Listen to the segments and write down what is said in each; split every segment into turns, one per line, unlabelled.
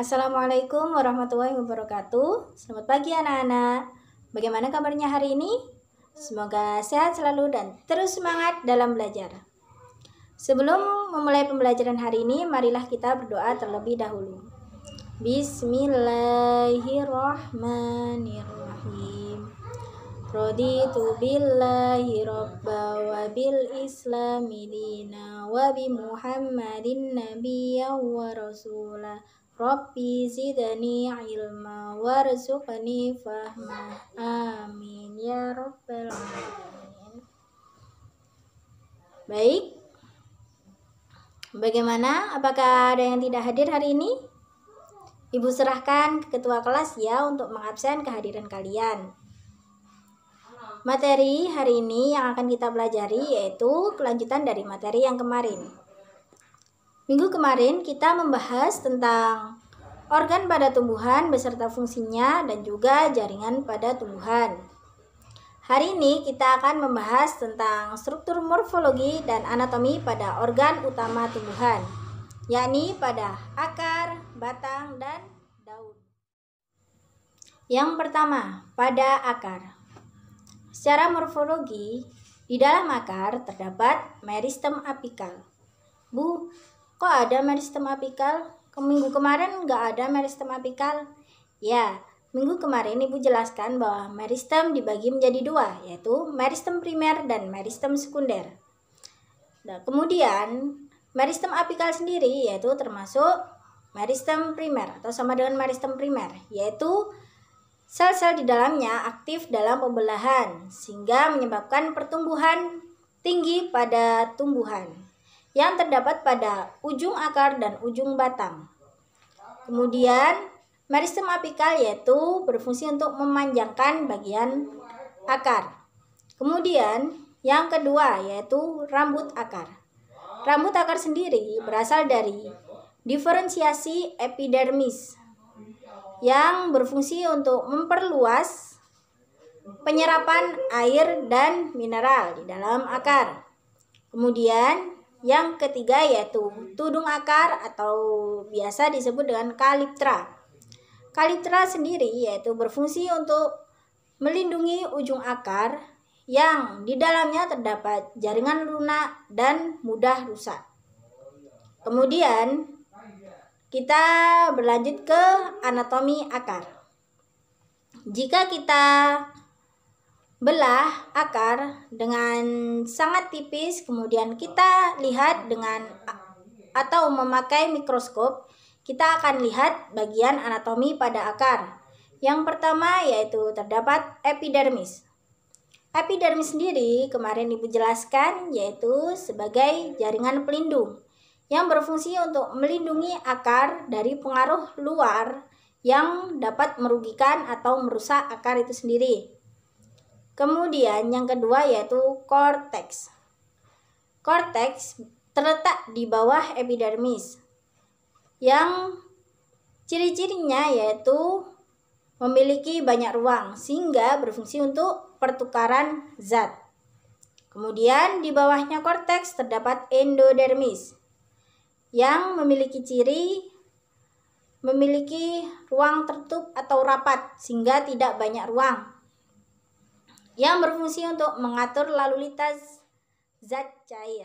Assalamualaikum warahmatullahi wabarakatuh. Selamat pagi anak-anak. Bagaimana kabarnya hari ini? Semoga sehat selalu dan terus semangat dalam belajar. Sebelum memulai pembelajaran hari ini, marilah kita berdoa terlebih dahulu. Bismillahirrahmanirrahim. Raditu billahi robba wa bil islami dina wa bi muhammadin nabiyya wa rasulah. Rabbi zidni ilma warzuqni fahma. Amin ya rabbal alamin. Baik. Bagaimana? Apakah ada yang tidak hadir hari ini? Ibu serahkan ke ketua kelas ya untuk mengabsen kehadiran kalian. Materi hari ini yang akan kita pelajari yaitu kelanjutan dari materi yang kemarin. Minggu kemarin kita membahas tentang organ pada tumbuhan beserta fungsinya dan juga jaringan pada tumbuhan. Hari ini kita akan membahas tentang struktur morfologi dan anatomi pada organ utama tumbuhan, yakni pada akar, batang, dan daun. Yang pertama, pada akar. Secara morfologi, di dalam akar terdapat meristem apikal. Bu, kok ada meristem apikal? Minggu kemarin nggak ada meristem apikal? Ya, minggu kemarin Ibu jelaskan bahwa meristem dibagi menjadi dua, yaitu meristem primer dan meristem sekunder. Nah, kemudian meristem apikal sendiri yaitu termasuk meristem primer atau sama dengan meristem primer, yaitu sel-sel di dalamnya aktif dalam pembelahan sehingga menyebabkan pertumbuhan tinggi pada tumbuhan yang terdapat pada ujung akar dan ujung batang. Kemudian meristem apikal yaitu berfungsi untuk memanjangkan bagian akar. Kemudian yang kedua yaitu rambut akar. Rambut akar sendiri berasal dari diferensiasi epidermis yang berfungsi untuk memperluas penyerapan air dan mineral di dalam akar. Kemudian yang ketiga yaitu tudung akar atau biasa disebut dengan kaliptra. Kaliptra sendiri yaitu berfungsi untuk melindungi ujung akar yang di dalamnya terdapat jaringan lunak dan mudah rusak. Kemudian kita berlanjut ke anatomi akar. Jika kita belah akar dengan sangat tipis, kemudian kita lihat dengan atau memakai mikroskop, kita akan lihat bagian anatomi pada akar. Yang pertama yaitu terdapat epidermis. Epidermis sendiri kemarin Ibu jelaskan yaitu sebagai jaringan pelindung yang berfungsi untuk melindungi akar dari pengaruh luar yang dapat merugikan atau merusak akar itu sendiri. Kemudian yang kedua yaitu korteks. Korteks terletak di bawah epidermis yang ciri-cirinya yaitu memiliki banyak ruang sehingga berfungsi untuk pertukaran zat. Kemudian di bawahnya korteks terdapat endodermis yang memiliki ciri memiliki ruang tertutup atau rapat sehingga tidak banyak ruang, yang berfungsi untuk mengatur lalu lintas zat cair.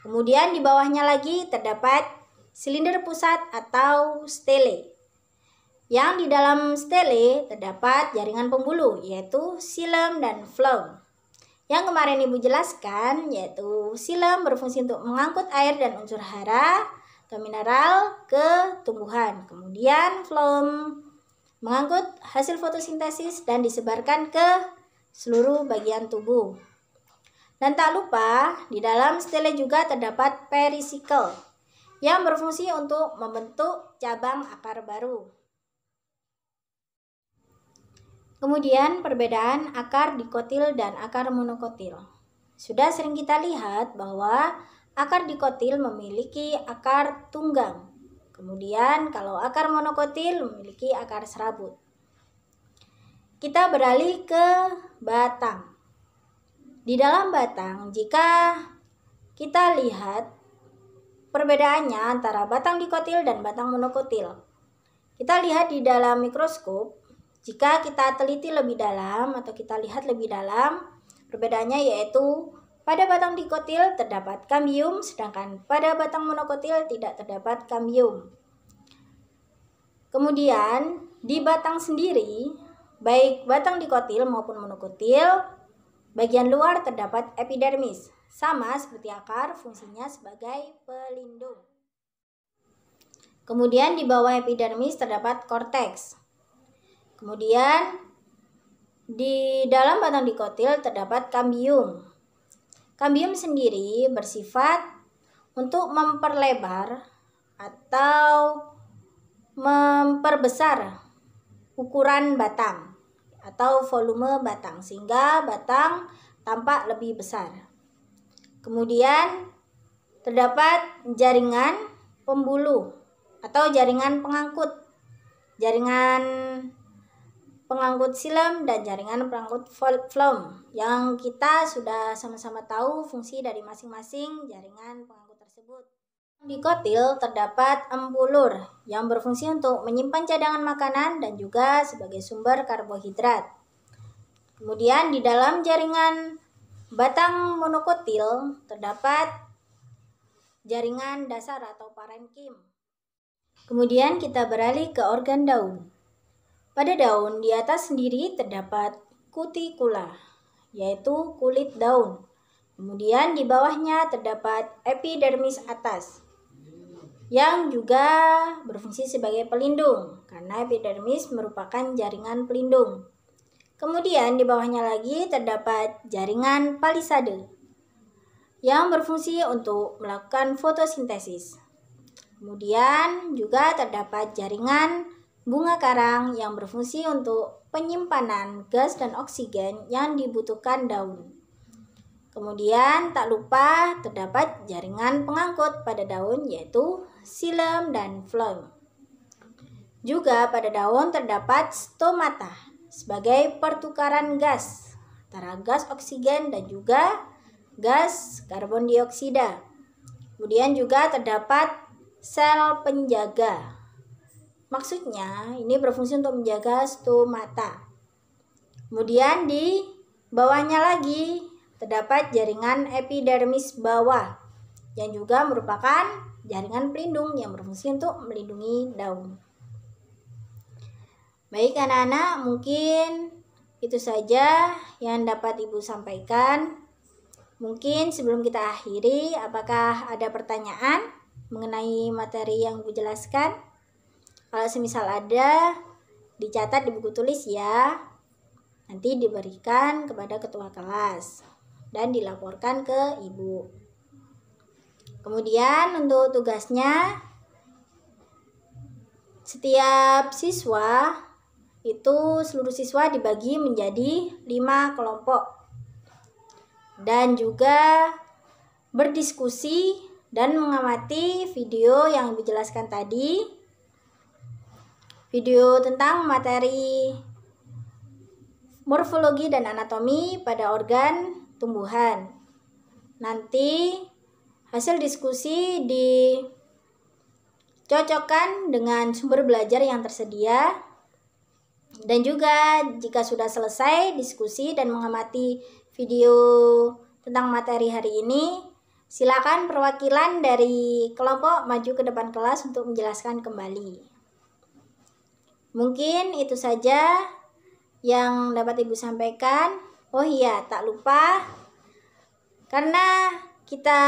Kemudian di bawahnya lagi terdapat silinder pusat atau stele. Yang di dalam stele terdapat jaringan pembuluh yaitu xilem dan phloem. Yang kemarin Ibu jelaskan yaitu xilem berfungsi untuk mengangkut air dan unsur hara atau mineral ke tumbuhan. Kemudian phloem mengangkut hasil fotosintesis dan disebarkan ke seluruh bagian tubuh. Dan tak lupa di dalam stele juga terdapat perisikel yang berfungsi untuk membentuk cabang akar baru. Kemudian perbedaan akar dikotil dan akar monokotil. Sudah sering kita lihat bahwa akar dikotil memiliki akar tunggang. Kemudian kalau akar monokotil memiliki akar serabut. Kita beralih ke batang. Di dalam batang jika kita lihat perbedaannya antara batang dikotil dan batang monokotil. Kita lihat di dalam mikroskop, jika kita teliti lebih dalam atau kita lihat lebih dalam, perbedaannya yaitu pada batang dikotil terdapat kambium, sedangkan pada batang monokotil tidak terdapat kambium. Kemudian di batang sendiri, baik batang dikotil maupun monokotil, bagian luar terdapat epidermis, sama seperti akar, fungsinya sebagai pelindung. Kemudian di bawah epidermis terdapat korteks. Kemudian di dalam batang dikotil terdapat kambium. Kambium sendiri bersifat untuk memperlebar atau memperbesar ukuran batang atau volume batang sehingga batang tampak lebih besar. Kemudian terdapat jaringan pembuluh atau jaringan pengangkut xilem dan jaringan pengangkut phloem yang kita sudah sama-sama tahu fungsi dari masing-masing jaringan pengangkut tersebut. Di dikotil terdapat empulur yang berfungsi untuk menyimpan cadangan makanan dan juga sebagai sumber karbohidrat. Kemudian di dalam jaringan batang monokotil terdapat jaringan dasar atau parenkim. Kemudian kita beralih ke organ daun. Pada daun di atas sendiri terdapat kutikula, yaitu kulit daun. Kemudian di bawahnya terdapat epidermis atas, yang juga berfungsi sebagai pelindung, karena epidermis merupakan jaringan pelindung. Kemudian di bawahnya lagi terdapat jaringan palisade, yang berfungsi untuk melakukan fotosintesis. Kemudian juga terdapat jaringan bunga karang yang berfungsi untuk penyimpanan gas dan oksigen yang dibutuhkan daun. Kemudian tak lupa terdapat jaringan pengangkut pada daun yaitu xilem dan phloem. Juga pada daun terdapat stomata sebagai pertukaran gas antara gas oksigen dan juga gas karbon dioksida. Kemudian juga terdapat sel penjaga. Maksudnya ini berfungsi untuk menjaga stomata. Kemudian di bawahnya lagi terdapat jaringan epidermis bawah yang juga merupakan jaringan pelindung yang berfungsi untuk melindungi daun. Baik anak-anak, mungkin itu saja yang dapat Ibu sampaikan. Mungkin sebelum kita akhiri, apakah ada pertanyaan mengenai materi yang Ibu jelaskan? Kalau semisal ada, dicatat di buku tulis ya. Nanti diberikan kepada ketua kelas dan dilaporkan ke Ibu. Kemudian untuk tugasnya, setiap siswa itu seluruh siswa dibagi menjadi 5 kelompok dan juga berdiskusi dan mengamati video yang dijelaskan tadi, video tentang materi morfologi dan anatomi pada organ tumbuhan. Nanti hasil diskusi dicocokkan dengan sumber belajar yang tersedia, dan juga jika sudah selesai diskusi dan mengamati video tentang materi hari ini, silakan perwakilan dari kelompok maju ke depan kelas untuk menjelaskan kembali. Mungkin itu saja yang dapat Ibu sampaikan. Oh iya, tak lupa, karena kita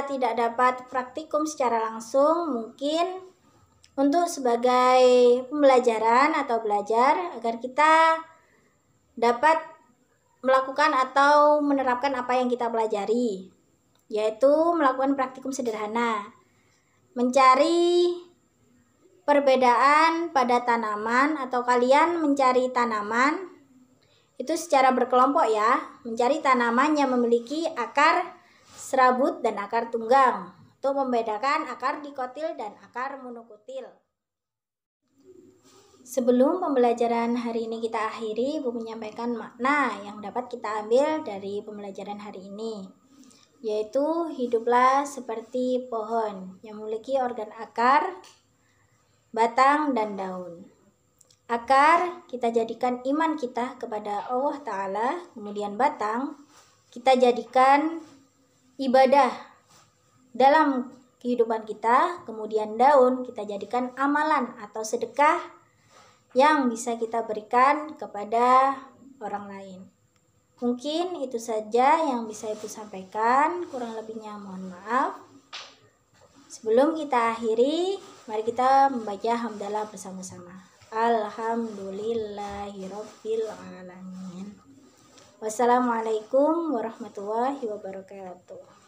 tidak dapat praktikum secara langsung, mungkin untuk sebagai pembelajaran atau belajar agar kita dapat melakukan atau menerapkan apa yang kita pelajari, yaitu melakukan praktikum sederhana, mencari perbedaan pada tanaman atau kalian mencari tanaman itu secara berkelompok ya, mencari tanaman yang memiliki akar serabut dan akar tunggang untuk membedakan akar dikotil dan akar monokotil. Sebelum pembelajaran hari ini kita akhiri, Ibu menyampaikan makna yang dapat kita ambil dari pembelajaran hari ini. yaitu hiduplah seperti pohon yang memiliki organ akar, batang, dan daun. Akar kita jadikan iman kita kepada Allah Ta'ala, kemudian batang kita jadikan ibadah dalam kehidupan kita, kemudian daun kita jadikan amalan atau sedekah yang bisa kita berikan kepada orang lain. Mungkin itu saja yang bisa Ibu sampaikan, kurang lebihnya mohon maaf. Sebelum kita akhiri, mari kita membaca hamdalah bersama-sama. Alhamdulillahirabbil alamin. Wassalamualaikum warahmatullahi wabarakatuh.